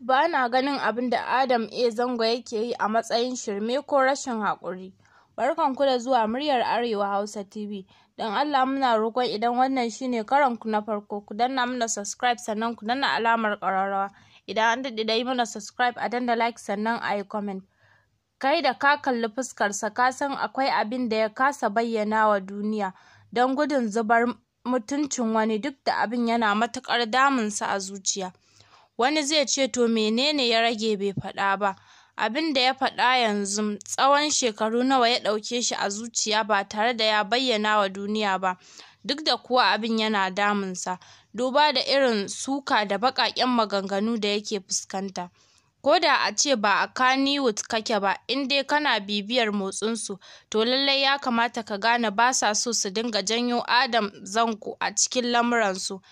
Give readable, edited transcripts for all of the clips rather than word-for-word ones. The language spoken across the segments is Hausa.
Ba na ganin abin da Adam A. Zango yake yi a matsayin shirme ko rashin haƙuri. Barkanku da zuwa muryar Arewa Hausa TV. Don Allah muna roƙon idan wannan shine karanku na farko ku danna mana subscribe sannan ku danna alamar ƙararrawa. Idan an daɗe da yi mana subscribe a danna like sannan a yi comment. Kai da ka kalli fuskarsa ka san akwai abin da ya kasa bayyana wa duniya don gudun zubar mutuncin wani duk da abin yana matuƙar damunsa a zuciya. Wani zai ce to menene ya rage bai faɗa ba, abin da ya faɗa yanzu tsawon shekaru nawa ya ɗauke shi a zuciya ba tare da ya bayyana wa duniya ba, duk da kuwa abin yana damunsa, duba da irin suka da baƙaƙen maganganu da yake fuskanta. Ko da a ce ba a Kannywood kake ba, in dai kana bibiyar motsinsu, to lallai ya kamata ka gane ba sa so su dinga janyo Adam Zango a cikin lamuransu.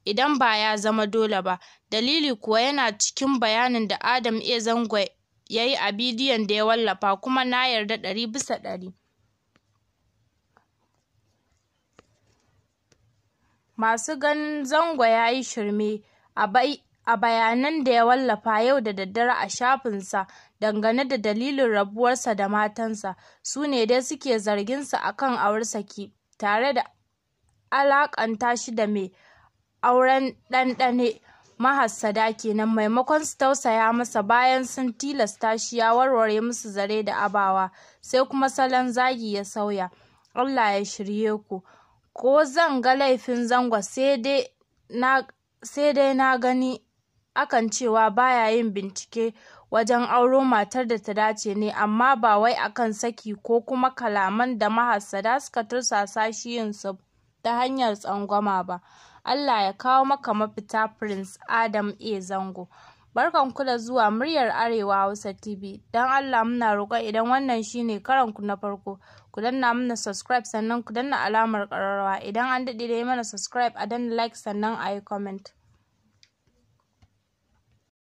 Idan ba ya zama dole ba, dalili kuwa yana cikin bayanin da Adam A. Zango ya yi a bidiyon da ya wallafa kuma na yarda 100%. Masu ganin Zango ya yi shirme a bayanan da ya wallafa yau da daddare a shafinsa dangane da dalilin rabuwarsa da matansa su ne dai suke zarginsa akan auri saki tare da alakanta shi da mai auren ɗanɗane Mahassada kenan maimakon su tausaya masa bayan sun tilasta shi ya warware musu zare da abawa sai kuma salon zagi ya sauya. Allah ya shirye ku. Ko zan ga laifin Zango sai dai na gani akan cewa baya yin bincike wajen auro matar da ta dace ne amma ba wai akan saki ko kuma kalaman da Mahassada suka tursasa shi yin su ta hanyar tsangwama ba. Allah ya kawo maka mafita Prince Adam A. Zango. Barkanku da zuwa muryar Arewa Hausa TV. Don Allah muna roƙon idan wannan shine karanku na farko, ku danna mana subscribe sannan ku danna alamar ƙararrawa. Idan an daɗe da yi mana subscribe a danna like sannan a yi comment.